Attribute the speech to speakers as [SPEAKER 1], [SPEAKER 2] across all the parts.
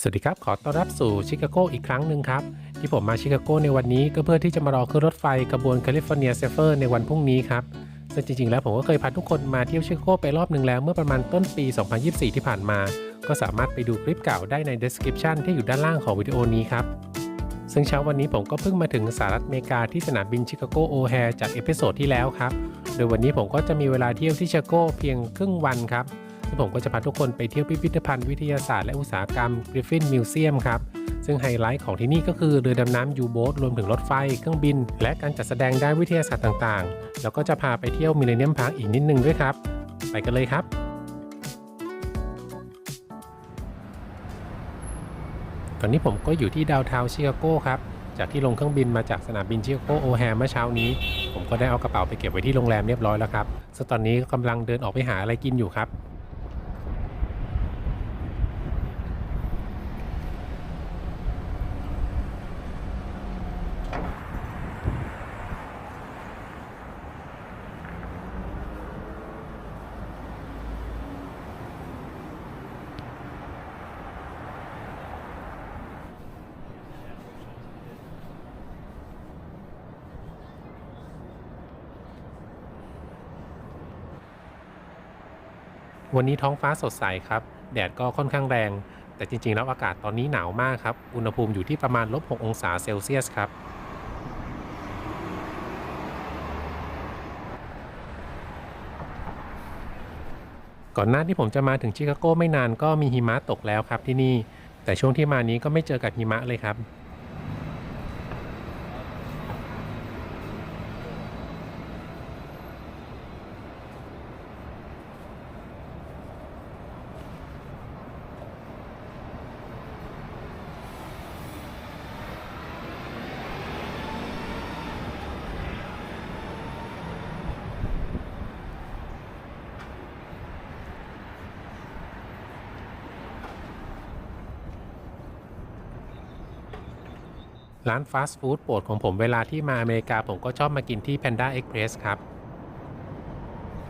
[SPEAKER 1] สวัสดีครับขอต้อนรับสู่ชิคาโกอีกครั้งหนึ่งครับที่ผมมาชิคาโกในวันนี้ก็เพื่อที่จะมารอขึ้นรถไฟขบวนแคลิฟอร์เนียเซฟเฟอร์ในวันพรุ่งนี้ครับซึ่งจริงๆแล้วผมก็เคยพาทุกคนมาเที่ยวชิคาโกไปรอบหนึ่งแล้วเมื่อประมาณต้นปี 2024 ที่ผ่านมาก็สามารถไปดูคลิปเก่าได้ใน description ที่อยู่ด้านล่างของวิดีโอนี้ครับซึ่งเช้าวันนี้ผมก็เพิ่งมาถึงสหรัฐอเมริกาที่สนามบินชิคาโกโอแฮร์จากเอพิโซดที่แล้วครับโดยวันนี้ผมก็จะมีเวลาเที่ยวที่ชิคาโกเพียงครึ่งวันครับผมก็จะพาทุกคนไปเที่ยวพิพิธภัณฑ์วิทยาศาสตร์และอุตสาหกรรม Griffin Museum ครับซึ่งไฮไลท์ของที่นี่ก็คือเรือดำน้ำยูโบ๊ทรวมถึงรถไฟเครื่องบินและการจัดแสดงด้านวิทยาศาสตร์ต่างๆแล้วก็จะพาไปเที่ยวมิลเลนเนียมพาร์คอีกนิดนึงด้วยครับไปกันเลยครับตอนนี้ผมก็อยู่ที่ดาวน์ทาวน์ชิคาโกครับจากที่ลงเครื่องบินมาจากสนามบินชิคาโกโอแฮร์เมื่อเช้านี้ผมก็ได้เอากระเป๋าไปเก็บไว้ที่โรงแรมเรียบร้อยแล้วครับซึ่งตอนนี้กำลังเดินออกไปหาอะไรกินอยู่ครับวันนี้ท้องฟ้าสดใสครับแดดก็ค่อนข้างแรงแต่จริงๆแล้วอากาศตอนนี้หนาวมากครับอุณหภูมิอยู่ที่ประมาณ-6 องศาเซลเซียสครับก่อนหน้าที่ผมจะมาถึงชิคาโกไม่นานก็มีหิมะตกแล้วครับที่นี่แต่ช่วงที่มานี้ก็ไม่เจอกับหิมะเลยครับร้านฟาสต์ฟู้ดโปรดของผมเวลาที่มาอเมริกาผมก็ชอบมากินที่ Panda Express ครับ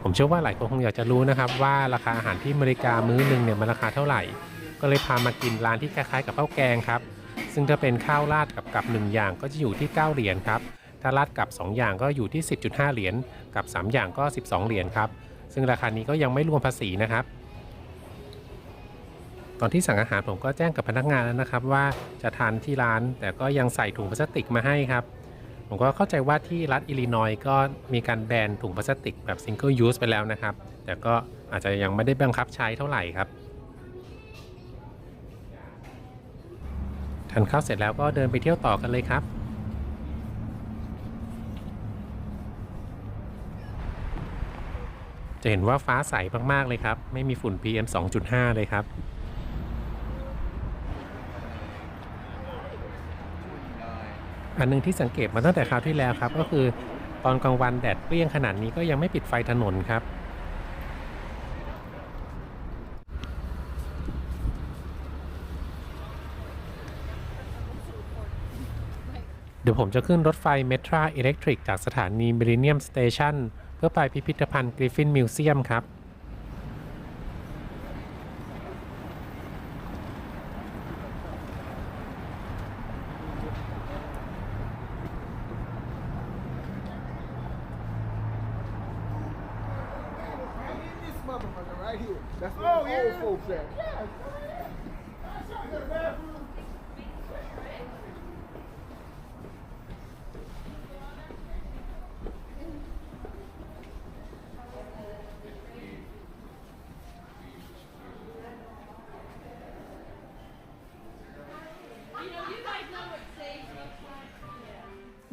[SPEAKER 1] ผมเชื่อว่าหลายคนคงอยากจะรู้นะครับว่าราคาอาหารที่อเมริกามื้อนึงเนี่ยมันราคาเท่าไหร่ก็เลยพามากินร้านที่คล้ายๆกับข้าวแกงครับซึ่งถ้าเป็นข้าวราดกับ1อย่างก็จะอยู่ที่9เหรียญครับถ้าราดกับ2อย่างก็อยู่ที่ 10.5 เหรียญกับ3อย่างก็12เหรียญครับซึ่งราคานี้ก็ยังไม่รวมภาษีนะครับตอนที่สั่งอาหารผมก็แจ้งกับพนักงานแล้วนะครับว่าจะทานที่ร้านแต่ก็ยังใส่ถุงพลาสติกมาให้ครับผมก็เข้าใจว่าที่รัฐอิลลินอยส์ก็มีการแบนถุงพลาสติกแบบ Single Use ไปแล้วนะครับแต่ก็อาจจะยังไม่ได้บังคับใช้เท่าไหร่ครับทานข้าวเสร็จแล้วก็เดินไปเที่ยวต่อกันเลยครับจะเห็นว่าฟ้าใสมากๆเลยครับไม่มีฝุ่น PM 2.5เลยครับอันนึงที่สังเกตมาตั้งแต่คราวที่แล้วครับก็คือตอนกลางวันแดดเปรี้ยงขนาดนี้ก็ยังไม่ปิดไฟถนนครับเดี๋ยวผมจะขึ้นรถไฟเมทราอิเล็กทริกจากสถานีมิลเลนเนียมสเตชันเพื่อไปพิพิธภัณฑ์กริฟฟินมิวเซียมครับ
[SPEAKER 2] This motherfucker right here. That's where the old folks at. Yeah.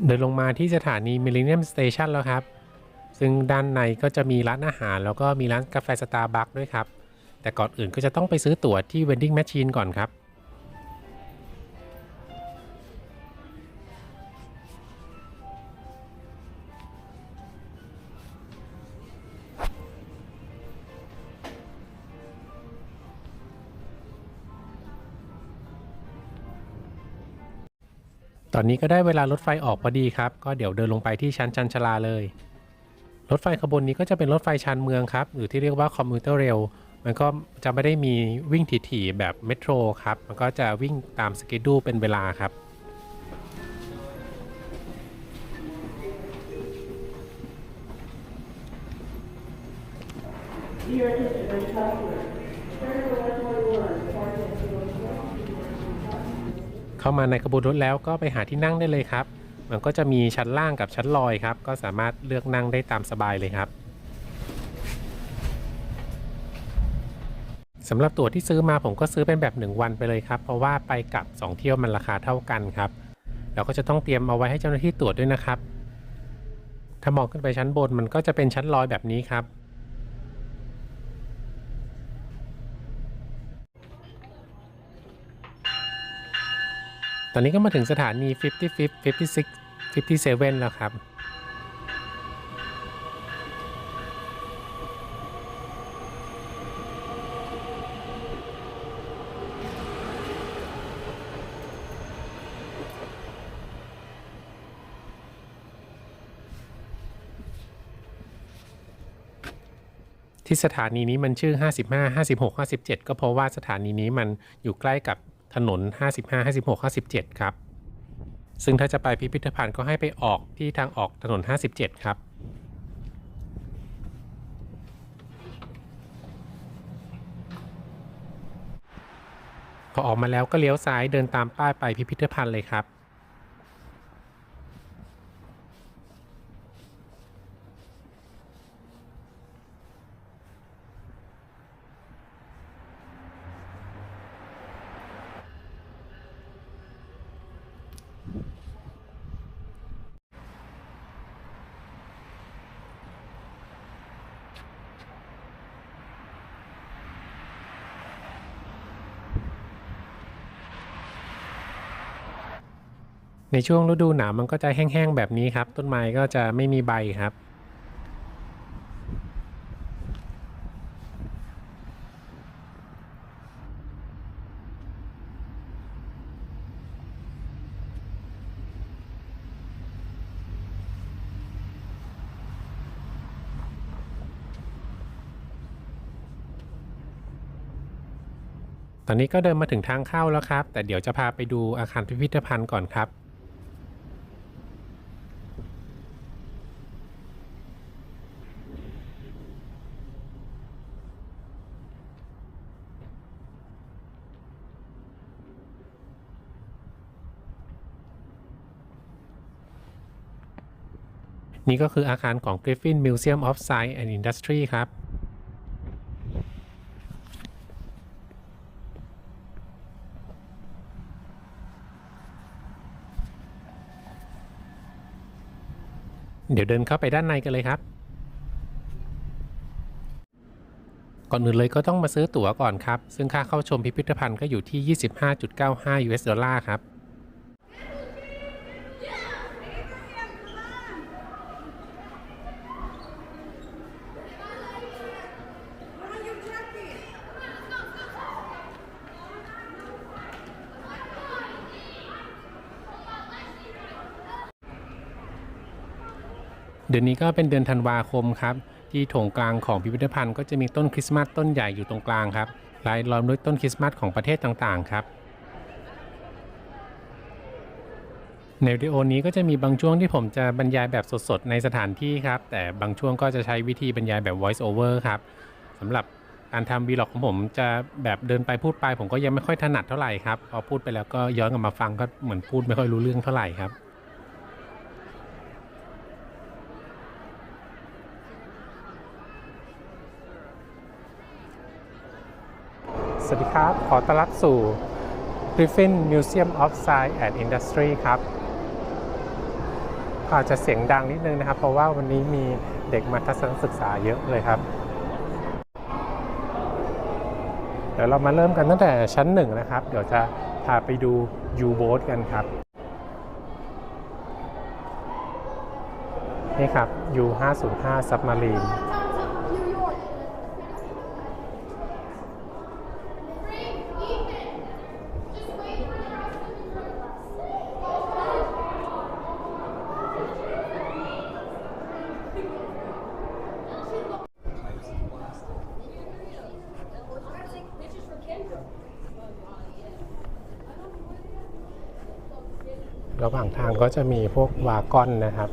[SPEAKER 1] เดินลงมาที่สถานี Millennium Station แล้วครับซึ่งด้านในก็จะมีร้านอาหารแล้วก็มีร้านกาแฟ Starbucks ด้วยครับแต่ก่อนอื่นก็จะต้องไปซื้อตั๋วที่ Vending Machine ก่อนครับตอนนี้ก็ได้เวลารถไฟออกพอดีครับก็เดี๋ยวเดินลงไปที่ชั้นชันชาลาเลยรถไฟขบวนนี้ก็จะเป็นรถไฟชานเมืองครับหรือที่เรียกว่าคอมมิวเตอร์เรล มันก็จะไม่ได้มีวิ่งถี่ๆแบบเมโทรครับมันก็จะวิ่งตามสเกดูเป็นเวลาครับเข้ามาในขบวนรถแล้วก็ไปหาที่นั่งได้เลยครับมันก็จะมีชั้นล่างกับชั้นลอยครับก็สามารถเลือกนั่งได้ตามสบายเลยครับสำหรับตั๋วที่ซื้อมาผมก็ซื้อเป็นแบบ1วันไปเลยครับเพราะว่าไปกลับ2เที่ยวมันราคาเท่ากันครับเราก็จะต้องเตรียมเอาไว้ให้เจ้าหน้าที่ตรวจด้วยนะครับถ้ามองขึ้นไปชั้นบนมันก็จะเป็นชั้นลอยแบบนี้ครับตอนนี้ก็มาถึงสถานี 55 56 57 แล้วครับที่สถานีนี้มันชื่อ55 56 57ก็เพราะว่าสถานีนี้มันอยู่ใกล้กับถนน55 56 57ครับซึ่งถ้าจะไปพิพิธภัณฑ์ก็ให้ไปออกที่ทางออกถนน57ครับพอออกมาแล้วก็เลี้ยวซ้ายเดินตามป้ายไปพิพิธภัณฑ์เลยครับในช่วงฤดูหนาวมันก็จะแห้งๆแบบนี้ครับต้นไม้ก็จะไม่มีใบครับตอนนี้ก็เดินมาถึงทางเข้าแล้วครับแต่เดี๋ยวจะพาไปดูอาคารพิพิธภัณฑ์ก่อนครับนี่ก็คืออาคารของ Griffin Museum of Science and Industry ครับเดี๋ยวเดินเข้าไปด้านในกันเลยครับก่อนอื่นเลยก็ต้องมาซื้อตั๋วก่อนครับซึ่งค่าเข้าชมพิพิธภัณฑ์ก็อยู่ที่ 25.95 US ดอลลาร์ครับเดือนนี้ก็เป็นเดือนธันวาคมครับที่โถงกลางของพิพิธภัณฑ์ก็จะมีต้นคริสต์มาสต้นใหญ่อยู่ตรงกลางครับรายล้อมด้วยต้นคริสต์มาสของประเทศต่างๆครับในวิดีโอนี้ก็จะมีบางช่วงที่ผมจะบรรยายแบบสดๆในสถานที่ครับแต่บางช่วงก็จะใช้วิธีบรรยายแบบ voice over ครับสำหรับการทำวีล็อกของผมจะแบบเดินไปพูดไปผมก็ยังไม่ค่อยถนัดเท่าไหร่ครับพอพูดไปแล้วก็ย้อนกลับมาฟังก็เหมือนพูดไม่ค่อยรู้เรื่องเท่าไหร่ครับสวัสดีครับขอต้อนรับสู่ Griffin Museum of Science and Industry ครับอาจจะเสียงดังนิดนึงนะครับเพราะว่าวันนี้มีเด็กมาทัศนศึกษาเยอะเลยครับเดี๋ยวเรามาเริ่มกันตั้งแต่ชั้น1นะครับเดี๋ยวจะพาไปดู U-boat กันครับนี่ครับ U505 Submarine ระหว่างทางก็จะมีพวกวากอนนะครับ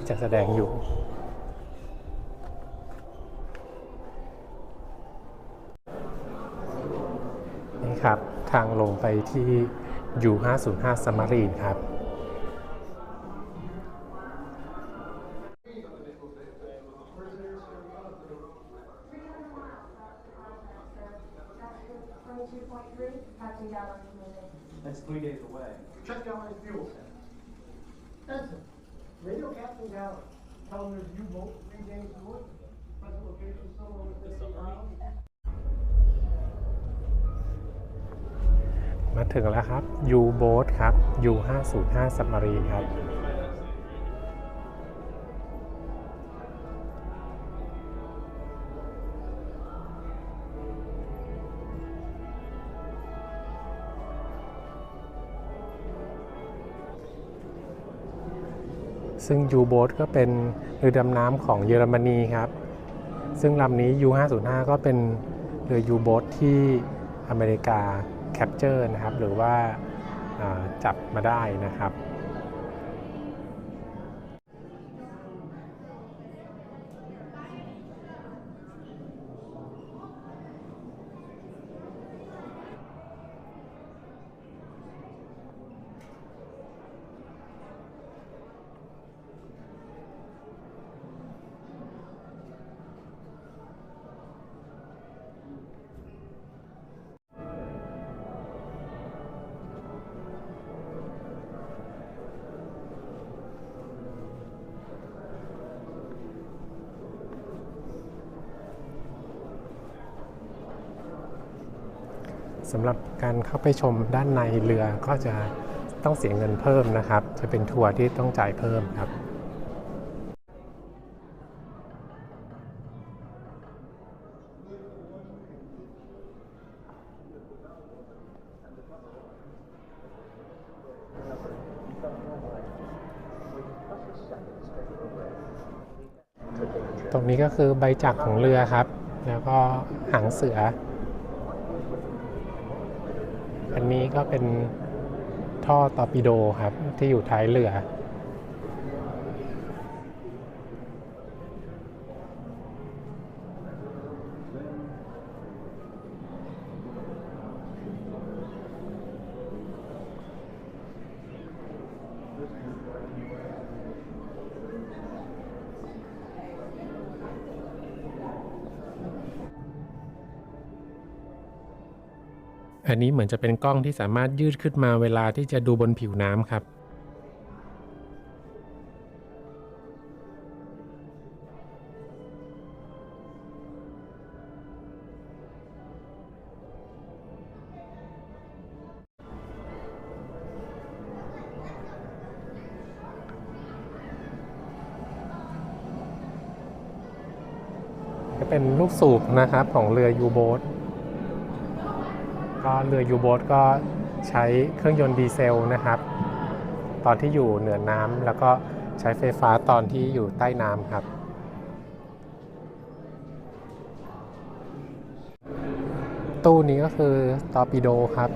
[SPEAKER 1] จะแสดงอยู่นี่ครับทางลงไปที่ U505 Submarine ครับ
[SPEAKER 3] That's 3 days away.
[SPEAKER 2] Check out my fuel. Listen, radio Captain Gallup. Tell him there's U-boat 3 days north. Present location somewhere within 8 miles.
[SPEAKER 1] มาถึงแล้วครับ U-boat ครับ U505 Submarine ครับซึ่ง U-boat ก็เป็นเรือดำน้ำของเยอรมนีครับซึ่งลำนี้ U505 ก็เป็นเรือ U-boat ที่อเมริกาแคปเจอร์นะครับหรือว่าจับมาได้นะครับสำหรับการเข้าไปชมด้านในเรือก็จะต้องเสียเงินเพิ่มนะครับจะเป็นทัวร์ที่ต้องจ่ายเพิ่มครับตรงนี้ก็คือใบจักรของเรือครับแล้วก็หางเสืออันนี้ก็เป็นท่อตอร์ปิโดครับที่อยู่ท้ายเรืออันนี้เหมือนจะเป็นกล้องที่สามารถยืดขึ้นมาเวลาที่จะดูบนผิวน้ำครับก็เป็นลูกสูบนะครับของเรือยูโบ๊ทก็เรือยูโบ๊ทก็ใช้เครื่องยนต์ดีเซลนะครับตอนที่อยู่เหนือน้ำแล้วก็ใช้ไฟฟ้าตอนที่อยู่ใต้น้ำครับตู้นี้ก็คือตอร์ปิโดครับ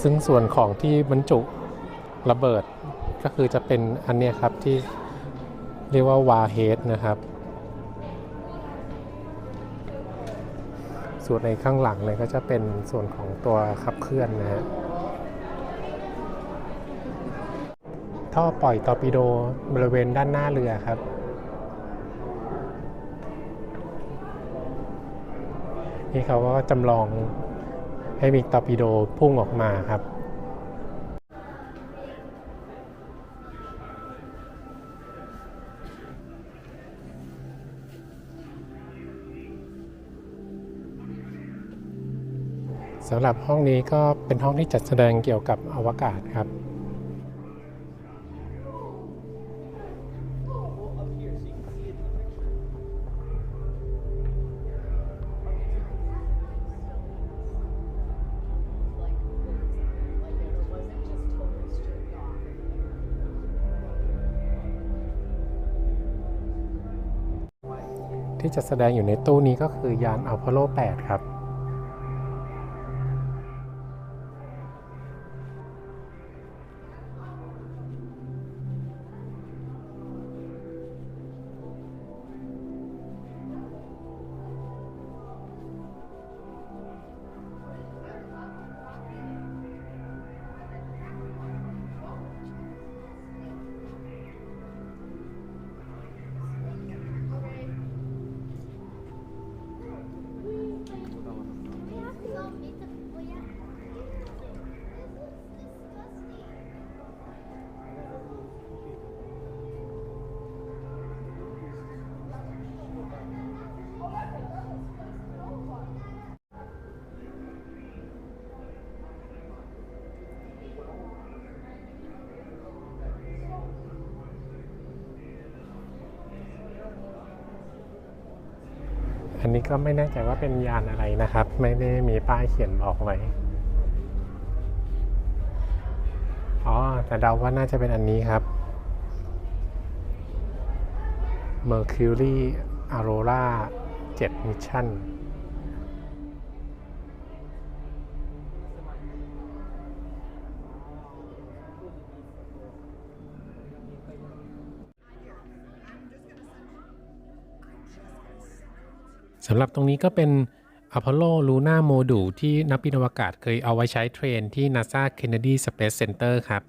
[SPEAKER 1] ซึ่งส่วนของที่บรรจุระเบิดก็คือจะเป็นอันนี้ครับที่เรียกว่าวาร์เฮดนะครับส่วนในข้างหลังเลยก็จะเป็นส่วนของตัวขับเคลื่อนนะฮะท่อปล่อยตอร์ปิโดบริเวณด้านหน้าเรือครับนี่เขาก็จำลองให้มีตอร์ปิโดพุ่งออกมาครับสำหรับห้องนี้ก็เป็นห้องที่จัดแสดงเกี่ยวกับอวกาศครับ ที่จะแสดงอยู่ในตู้นี้ก็คือยานอพอลโล 8 ครับอันนี้ก็ไม่แน่ใจว่าเป็นยานอะไรนะครับไม่ได้มีป้ายเขียนบอกไว้แต่เดาว่าน่าจะเป็นอันนี้ครับ Mercury Aurora 7 Mission สำหรับตรงนี้ก็เป็น Apollo Lunar Module ที่นักบินอวกาศเคยเอาไว้ใช้เทรนที่ NASA Kennedy Space Center ครับ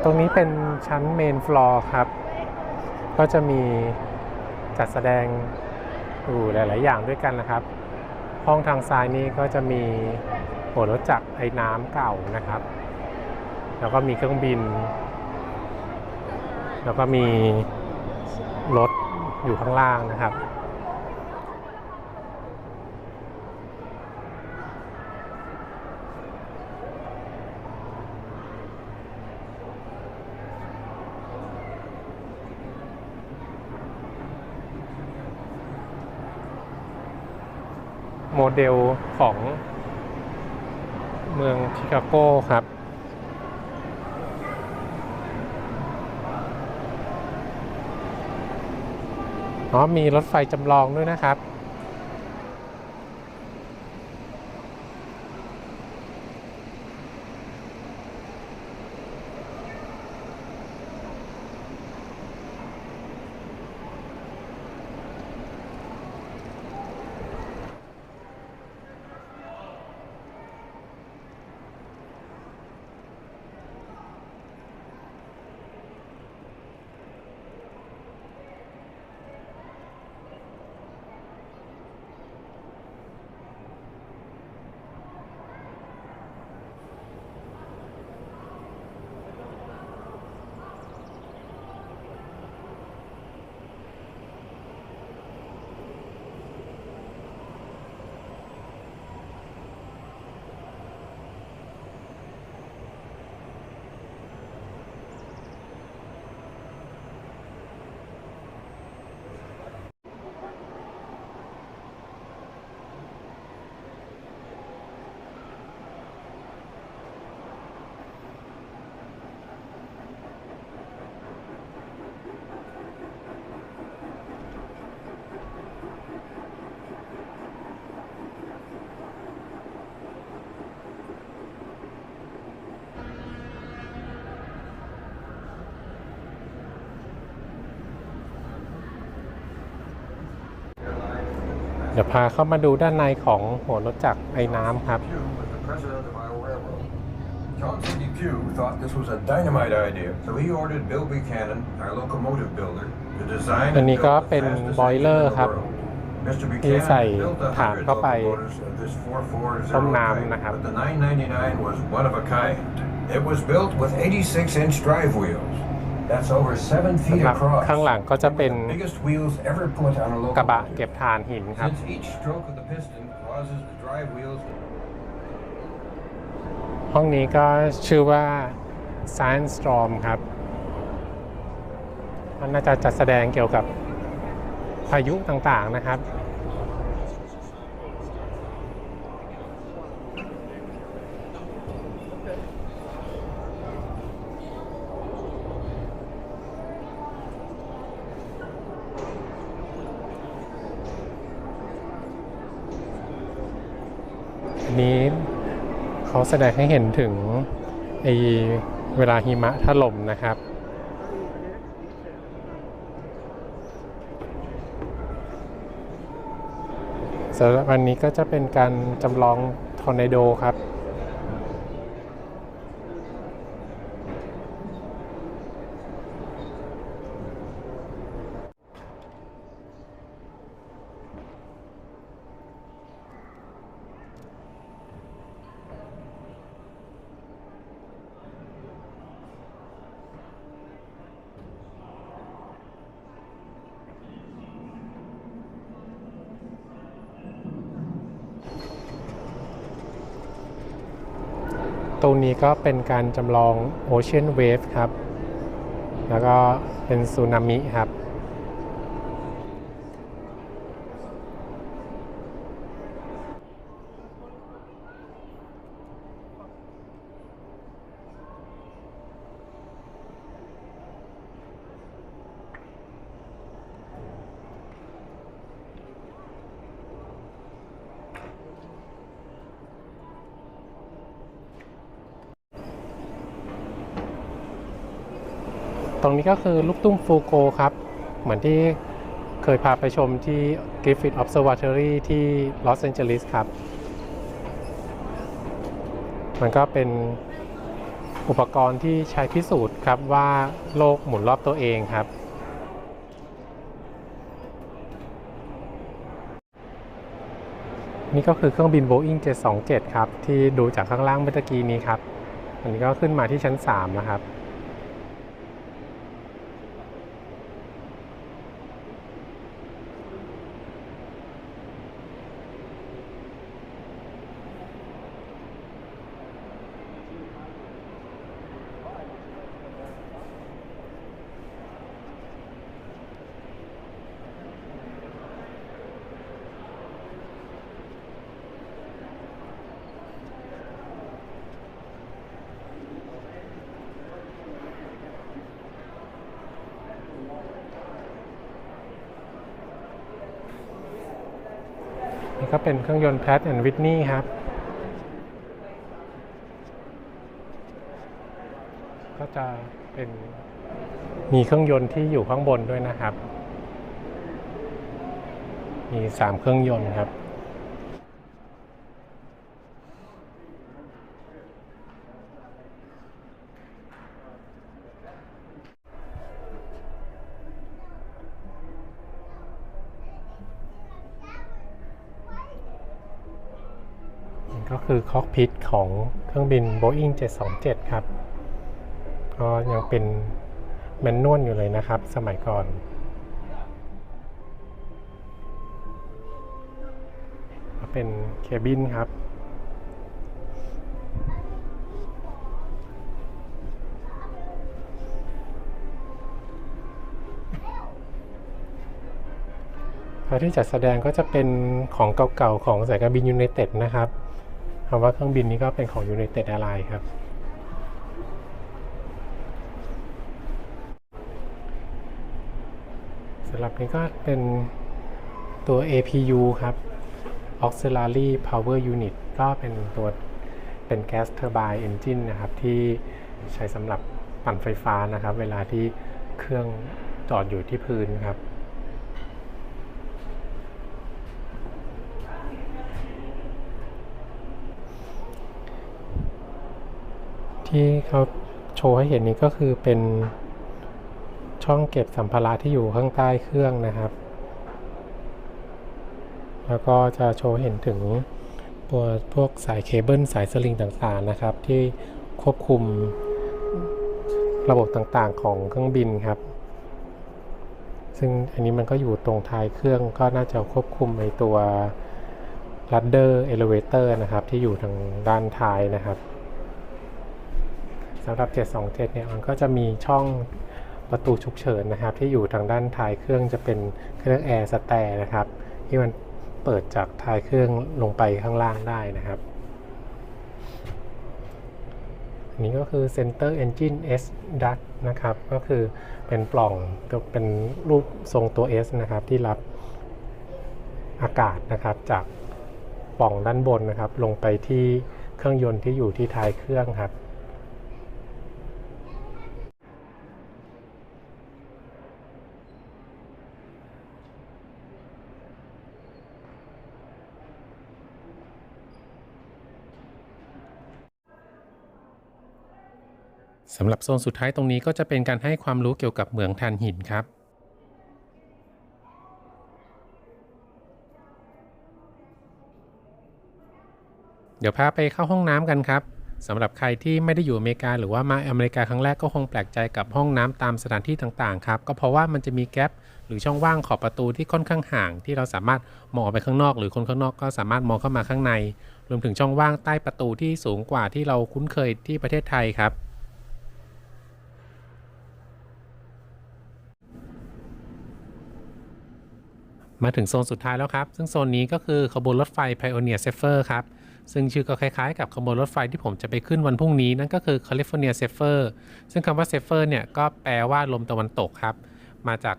[SPEAKER 1] ตรงนี้เป็นชั้นเมนฟลอร์ครับก็จะมีจัดแสดงอยู่หลายๆอย่างด้วยกันนะครับห้องทางซ้ายนี้ก็จะมีหัวรถจักรไอ้น้ำเก่านะครับแล้วก็มีเครื่องบินแล้วก็มีรถอยู่ข้างล่างนะครับโมเดลของเมืองชิคาโกครับมีรถไฟจำลองด้วยนะครับเดี๋ยวพาเข้ามาดูด้านในของหัวรถจักรไอ้น้ำครับ
[SPEAKER 4] John C. Pugh thought this was a dynamite idea, so he ordered Bill Buchanan, our locomotive builder, to design
[SPEAKER 1] อัน
[SPEAKER 4] and
[SPEAKER 1] นี้
[SPEAKER 4] build
[SPEAKER 1] ก็
[SPEAKER 4] the
[SPEAKER 1] เป็น
[SPEAKER 4] fastest
[SPEAKER 1] บอยเลอ
[SPEAKER 4] engine
[SPEAKER 1] ร์
[SPEAKER 4] in
[SPEAKER 1] ครับ
[SPEAKER 4] the world. Mr.
[SPEAKER 1] ที่ใส่
[SPEAKER 4] Buchanan built
[SPEAKER 1] ฐาน
[SPEAKER 4] 100
[SPEAKER 1] เข้าไป
[SPEAKER 4] locomotives of this 4400
[SPEAKER 1] ต้ม
[SPEAKER 4] type,
[SPEAKER 1] น้ำนะครับ
[SPEAKER 4] but the 999 was one of a kind. It was built with 86-inch drive wheels. That's over 7 feet
[SPEAKER 1] สำหรับ
[SPEAKER 4] across.
[SPEAKER 1] ข้างหลังก็จะเป็น
[SPEAKER 4] The biggest wheels ever put on a
[SPEAKER 1] กระบะ
[SPEAKER 4] locomotive.
[SPEAKER 1] เก็บถ่านหินครับ
[SPEAKER 4] Since each stroke of the piston causes the drive wheels to
[SPEAKER 1] ห้องนี้ก็ชื่อว่า Science Storm ครับมันน่าจะจัดแสดงเกี่ยวกับพายุต่างๆนะครับ นี้เขาแสดงให้เห็นถึงไอเวลาหิมะถล่มนะครับสำหรับวันนี้ก็จะเป็นการจำลองทอร์นาโดครับตรงนี้ก็เป็นการจำลอง Ocean Wave ครับแล้วก็เป็นสึนามิครับตรงนี้ก็คือลูกตุ้มฟูโกครับเหมือนที่เคยพาไปชมที่ Griffith Observatory ที่ลอสแอนเจลิสครับมันก็เป็นอุปกรณ์ที่ใช้พิสูจน์ครับว่าโลกหมุนรอบตัวเองครับนี่ก็คือเครื่องบิน Boeing 727 ครับที่ดูจากข้างล่างเมื่อกี้นี้ครับอันนี้ก็ขึ้นมาที่ชั้น 3 นะครับนี่ก็เป็นเครื่องยนต์ Pratt & Whitney ครับก็จะเป็นมีเครื่องยนต์ที่อยู่ข้างบนด้วยนะครับมี3เครื่องยนต์ครับก็คือคอกพิทของเครื่องบิน Boeing 727 ครับก็ยังเป็นแมนนวลอยู่เลยนะครับสมัยก่อนก็เป็นเคบินครับที่จัดแสดงก็จะเป็นของเก่าๆของสายการบินยูไนเต็ดนะครับคำว่าเครื่องบินนี้ก็เป็นของยูไนเต็ดแอร์ไลน์ครับสำหรับนี้ก็เป็นตัว APU ครับ Auxiliary Power Unit ก็เป็นตัวเป็น Gas Turbine Engine นะครับที่ใช้สำหรับปั่นไฟฟ้านะครับเวลาที่เครื่องจอดอยู่ที่พื้นครับที่เขาโชว์ให้เห็นนี้ก็คือเป็นช่องเก็บสัมภาระที่อยู่ข้างใต้เครื่องนะครับแล้วก็จะโชว์เห็นถึงตัวพวกสายเคเบิลสายสลิงต่างๆนะครับที่ควบคุมระบบต่างๆของเครื่องบินครับซึ่งอันนี้มันก็อยู่ตรงท้ายเครื่องก็น่าจะควบคุมในตัว Rudder Elevator นะครับที่อยู่ทางด้านท้ายนะครับสำหรับ 727 เนี่ยมันก็จะมีช่องประตูฉุกเฉินนะครับที่อยู่ทางด้านท้ายเครื่องจะเป็นเครื่องแอร์สแตร์นะครับที่มันเปิดจากท้ายเครื่องลงไปข้างล่างได้นะครับอันนี้ก็คือ Center Engine S Duct นะครับก็คือเป็นปล่องเป็นรูปทรงตัว S นะครับที่รับอากาศนะครับจากป ป่องด้านบนนะครับลงไปที่เครื่องยนต์ที่อยู่ที่ท้ายเครื่องครับสำหรับโซนสุดท้ายตรงนี้ก็จะเป็นการให้ความรู้เกี่ยวกับเหมืองถ่านหินครับเดี๋ยวพาไปเข้าห้องน้ำกันครับสำหรับใครที่ไม่ได้อยู่อเมริกาหรือว่ามาอเมริกาครั้งแรกก็คงแปลกใจกับห้องน้ำตามสถานที่ต่างๆครับก็เพราะว่ามันจะมีแกลบหรือช่องว่างขอบประตูที่ค่อนข้างห่างที่เราสามารถมองออกไปข้างนอกหรือคนข้างนอกก็สามารถมองเข้ามาข้างในรวมถึงช่องว่างใต้ประตูที่สูงกว่าที่เราคุ้นเคยที่ประเทศไทยครับมาถึงโซนสุดท้ายแล้วครับซึ่งโซนนี้ก็คือขบวนรถไฟ Pioneer Zephyr ครับซึ่งชื่อก็คล้ายๆกับขบวนรถไฟที่ผมจะไปขึ้นวันพรุ่งนี้นั่นก็คือ California Zephyr ซึ่งคำว่า Zephyr เนี่ยก็แปลว่าลมตะวันตกครับมาจาก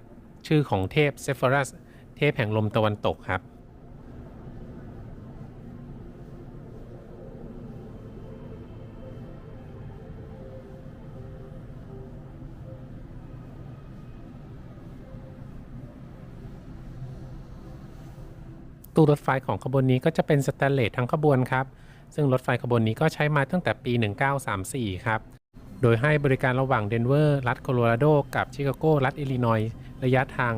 [SPEAKER 1] ชื่อของเทพ Zephyrus เทพแห่งลมตะวันตกครับตู้รถไฟของขบวนนี้ก็จะเป็นสแตนเลสทั้งขบวนครับซึ่งรถไฟขบวนนี้ก็ใช้มาตั้งแต่ปี 1934 ครับโดยให้บริการระหว่างเดนเวอร์รัฐโคโลราโดกับชิคาโกรัฐอิลลินอยส์ระยะทาง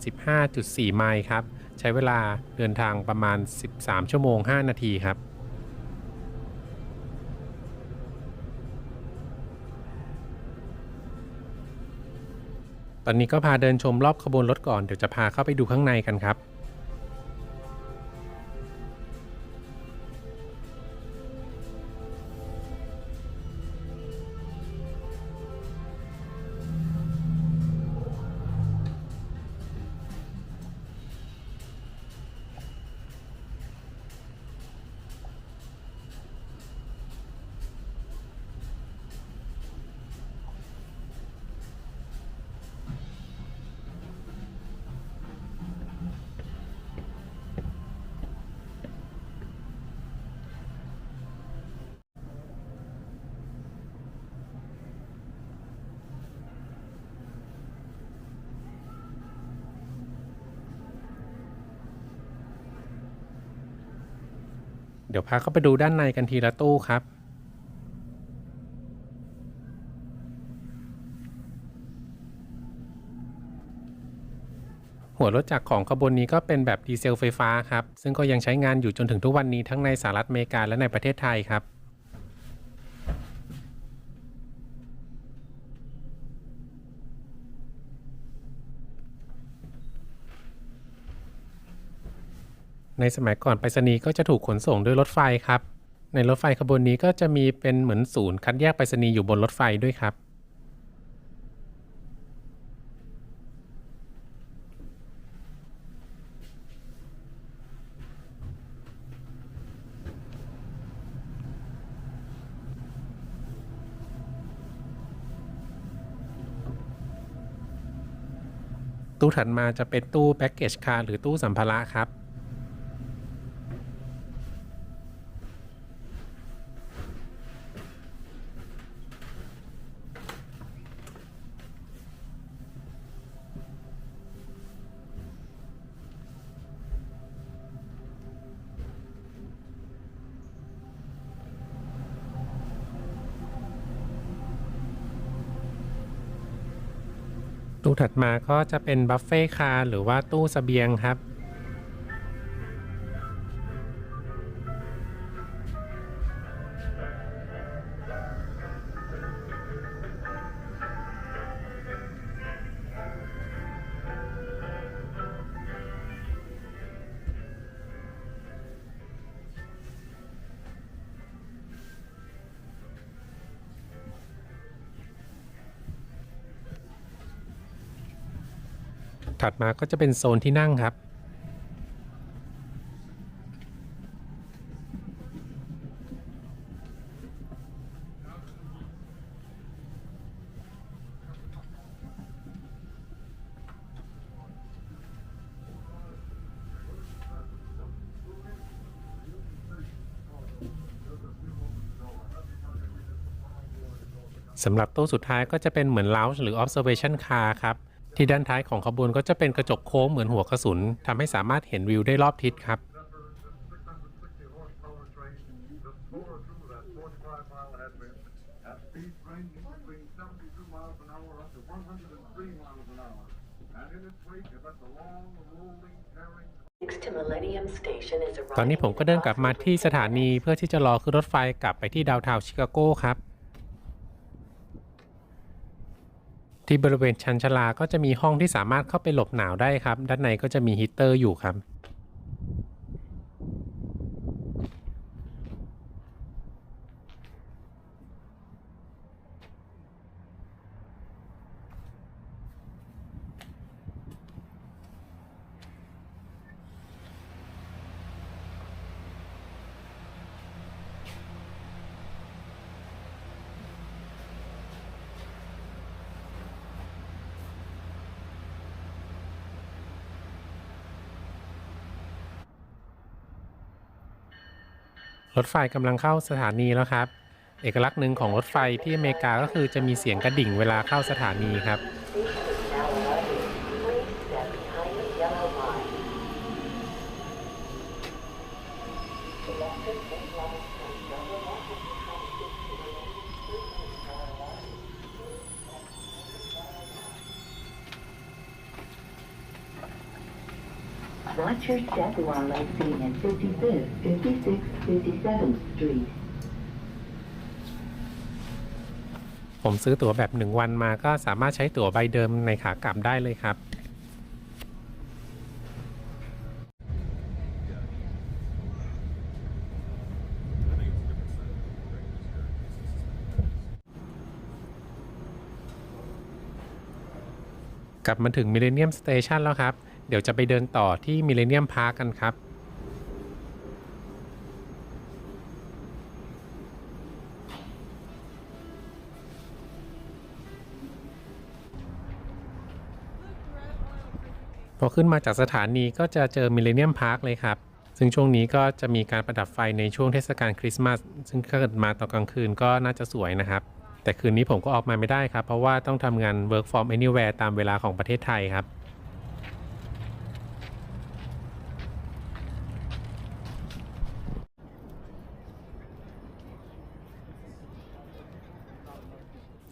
[SPEAKER 1] 1,015.4 ไมล์ครับใช้เวลาเดินทางประมาณ 13 ชั่วโมง 5 นาทีครับตอนนี้ก็พาเดินชมรอบขบวนรถก่อนเดี๋ยวจะพาเข้าไปดูข้างในกันครับเดี๋ยวพาเข้าไปดูด้านในกันทีละตู้ครับหัวรถจักรของขบวนนี้ก็เป็นแบบดีเซลไฟฟ้าครับซึ่งก็ยังใช้งานอยู่จนถึงทุกวันนี้ทั้งในสหรัฐอเมริกาและในประเทศไทยครับในสมัยก่อนไปรษณีย์ก็จะถูกขนส่งด้วยรถไฟครับในรถไฟขบวนนี้ก็จะมีเป็นเหมือนศูนย์คัดแยกไปรษณีย์อยู่บนรถไฟด้วยครับตู้ถัดมาจะเป็นตู้แพ็กเกจคาร์หรือตู้สัมภาระครับตู้ถัดมาก็จะเป็นบัฟเฟ่คาร์หรือว่าตู้เสบียงครับถัดมาก็จะเป็นโซนที่นั่งครับ สำหรับตู้สุดท้ายก็จะเป็นเหมือน lounge หรือ observation car ครับที่ด้านท้ายของขบวนก็จะเป็นกระจกโค้งเหมือนหัวกระสุนทำให้สามารถเห็นวิวได้รอบทิศครับ
[SPEAKER 5] 660 horsepower train just tore through that 45-mile headwind at speeds ranging between 72 miles an hour up to 103 miles an hour. And in its wake is left a long, rolling, tearing.
[SPEAKER 1] ตอนนี้ผมก็เดินกลับมาที่สถานีเพื่อที่จะรอขึ้นรถไฟกลับไปที่ดาวน์ทาวน์ชิคาโกครับที่บริเวณชันชาลาก็จะมีห้องที่สามารถเข้าไปหลบหนาวได้ครับด้านในก็จะมีฮีตเตอร์อยู่ครับรถไฟกำลังเข้าสถานีแล้วครับเอกลักษณ์หนึ่งของรถไฟที่อเมริกาก็คือจะมีเสียงกระดิ่งเวลาเข้าสถานีครับ
[SPEAKER 6] Watch your step while exiting at 55th, 56th, 57th Street.
[SPEAKER 1] ผมซื้อตั๋วแบบ1 วันมาก็สามารถใช้ตั๋วใบเดิมในขากลับได้เลยครับกลับมาถึง Millennium Station แล้วครับเดี๋ยวจะไปเดินต่อที่ Millennium Park กันครับพอขึ้นมาจากสถานีก็จะเจอ Millennium Park เลยครับซึ่งช่วงนี้ก็จะมีการประดับไฟในช่วงเทศกาลคริสต์มาสซึ่งถ้าเกิดมาตอนกลางคืนก็น่าจะสวยนะครับแต่คืนนี้ผมก็ออกมาไม่ได้ครับเพราะว่าต้องทำงาน work from anywhere ตามเวลาของประเทศไทยครับ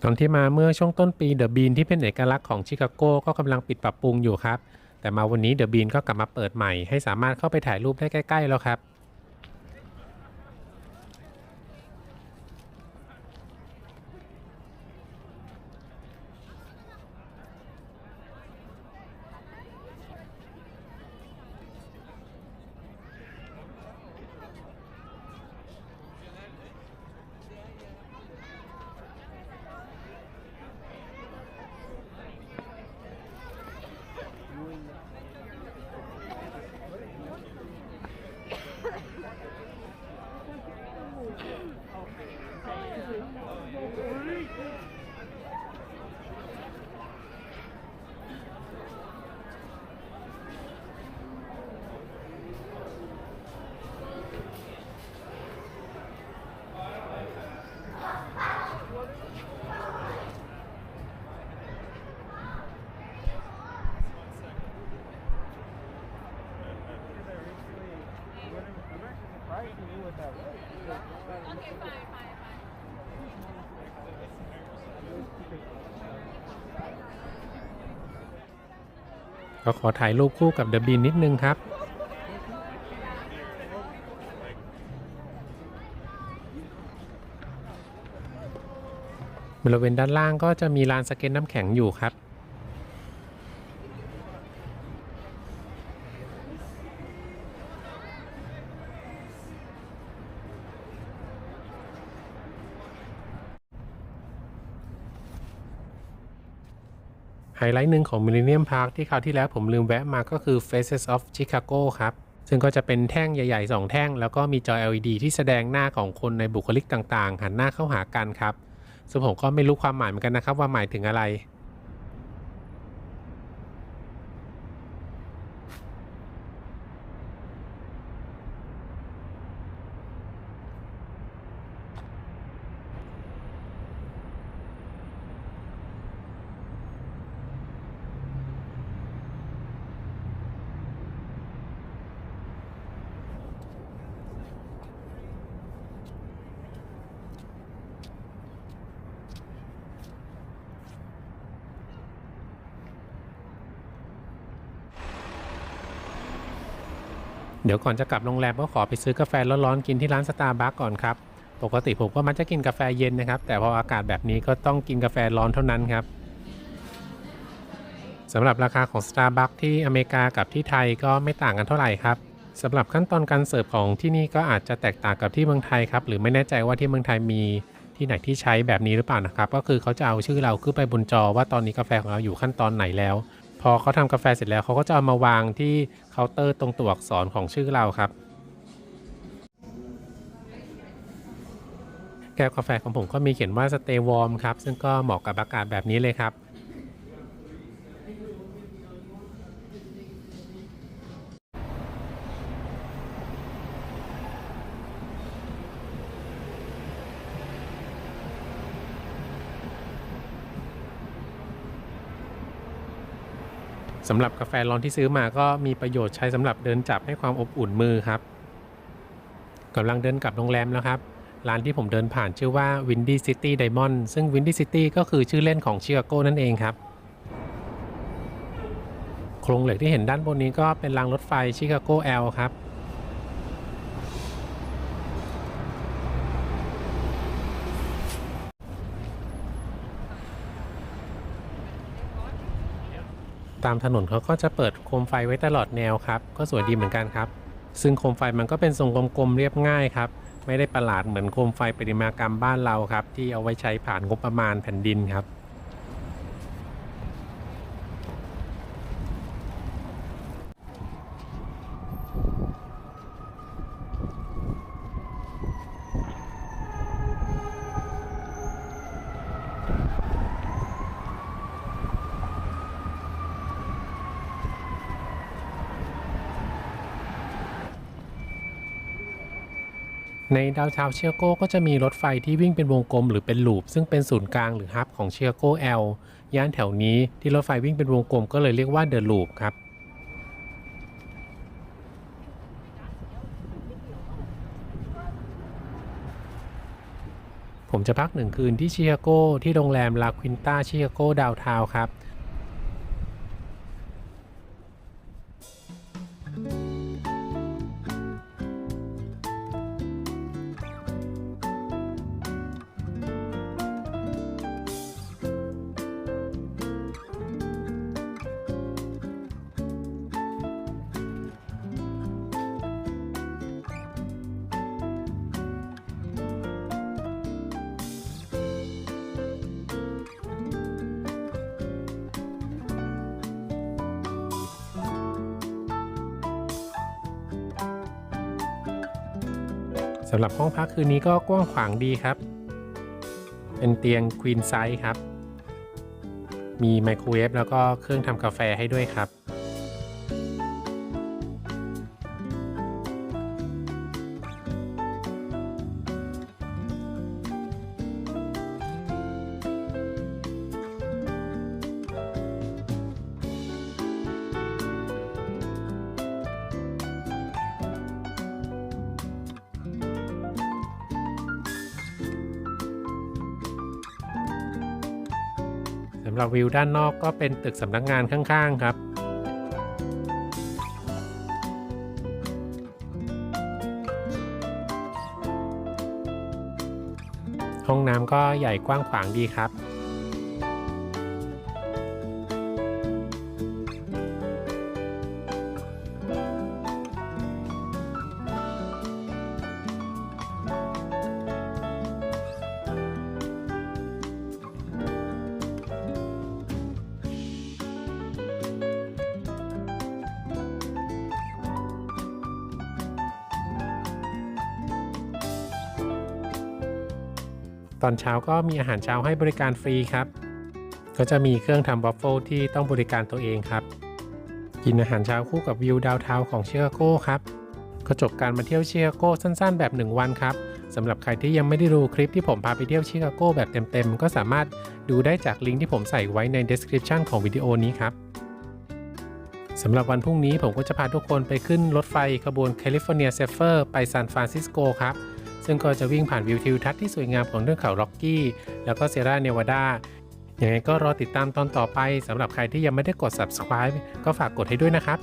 [SPEAKER 1] ตอนที่มาเมื่อช่วงต้นปีเดอะบีนที่เป็นเอกลักษณ์ของชิคาโกก็กำลังปิดปรับปรุงอยู่ครับแต่มาวันนี้เดอะบีนก็กลับมาเปิดใหม่ให้สามารถเข้าไปถ่ายรูปได้ใกล้ๆแล้วครับก็ขอถ่ายรูปคู่กับเดอะบีนนิดนึงครับบริเวณด้านล่างก็จะมีลานสเก็ตน้ำแข็งอยู่ครับไฮไลท์หนึ่งของ Millennium Park ที่คราวที่แล้วผมลืมแวะมาก็คือ Faces of Chicago ครับซึ่งก็จะเป็นแท่งใหญ่ๆ2แท่งแล้วก็มีจอ LED ที่แสดงหน้าของคนในบุคลิกต่างๆหันหน้าเข้าหากันครับซึ่งผมก็ไม่รู้ความหมายเหมือนกันนะครับว่าหมายถึงอะไร เดี๋ยวก่อนจะกลับโรงแรมก็ขอไปซื้อกาแฟร้อนๆกินที่ร้าน Starbucks ก่อนครับปกติผมก็มักจะกินกาแฟเย็นนะครับแต่พออากาศแบบนี้ก็ต้องกินกาแฟร้อนเท่านั้นครับสำหรับราคาของ Starbucks ที่อเมริกากับที่ไทยก็ไม่ต่างกันเท่าไหร่ครับสำหรับขั้นตอนการเสิร์ฟของที่นี่ก็อาจจะแตกต่างกับที่เมืองไทยครับหรือไม่แน่ใจว่าที่เมืองไทยมีที่ไหนที่ใช้แบบนี้หรือเปล่านะครับก็คือเขาจะเอาชื่อเราขึ้นไปบนจอว่าตอนนี้กาแฟของเราอยู่ขั้นตอนไหนแล้วพอเขาทำกาแฟเสร็จแล้วเขาก็จะเอามาวางที่เคาน์เตอร์ตรงตัวอักษรของชื่อเราครับแก้วกาแฟของผมก็มีเขียนว่า Stay Warm ครับซึ่งก็เหมาะกับอากาศแบบนี้เลยครับสำหรับกาแฟร้อนที่ซื้อมาก็มีประโยชน์ใช้สำหรับเดินจับให้ความอบอุ่นมือครับกำลังเดินกลับโรงแรมแล้วครับร้านที่ผมเดินผ่านชื่อว่า Windy City Diamond ซึ่ง Windy City ก็คือชื่อเล่นของชิคาโกนั่นเองครับโครงเหล็กที่เห็นด้านบนนี้ก็เป็นรางรถไฟชิคาโก L ครับตามถนนเขาก็จะเปิดโคมไฟไว้ตลอดแนวครับก็สวยดีเหมือนกันครับซึ่งโคมไฟมันก็เป็นทรงกลมๆเรียบง่ายครับไม่ได้ประหลาดเหมือนโคมไฟประติมากรรมบ้านเราครับที่เอาไว้ใช้ผ่านงบประมาณแผ่นดินครับในดาวน์ทาวน์ชิคาโกก็จะมีรถไฟที่วิ่งเป็นวงกลมหรือเป็นลูปซึ่งเป็นศูนย์กลางหรือฮับของชิคาโก L ย่านแถวนี้ที่รถไฟวิ่งเป็นวงกลมก็เลยเรียกว่าเดอะลูปครับผมจะพัก1 คืนที่ชิคาโกที่โรงแรมลาควินต้าชิคาโกดาวน์ทาวน์ครับสำหรับห้องพักคืนนี้ก็กว้างขวางดีครับเป็นเตียงควีนไซส์ครับมีไมโครเวฟแล้วก็เครื่องทำกาแฟให้ด้วยครับสำหรับวิวด้านนอกก็เป็นตึกสำนักงานข้างๆครับห้องน้ำก็ใหญ่กว้างขวางดีครับตอนเช้าก็มีอาหารเช้าให้บริการฟรีครับก็จะมีเครื่องทำวัฟเฟิลที่ต้องบริการตัวเองครับกินอาหารเช้าคู่กับวิวดาวน์ทาวน์ของชิคาโกครับก็จบการมาเที่ยวชิคาโกสั้นๆแบบ1 วันครับสำหรับใครที่ยังไม่ได้ดูคลิปที่ผมพาไปเที่ยวชิคาโกแบบเต็มๆก็สามารถดูได้จากลิงก์ที่ผมใส่ไว้ใน description ของวิดีโอนี้ครับสำหรับวันพรุ่งนี้ผมก็จะพาทุกคนไปขึ้นรถไฟขบวน California Zephyr ไปซานฟรานซิสโกครับซึ่งก็จะวิ่งผ่านวิวทิวทัศน์ที่สวยงามของเทือกเขาร็อกกี้แล้วก็เซราเนวาดายังไงก็รอติดตามตอนต่อไปสำหรับใครที่ยังไม่ได้กด subscribe ก็ฝากกดให้ด้วยนะครับ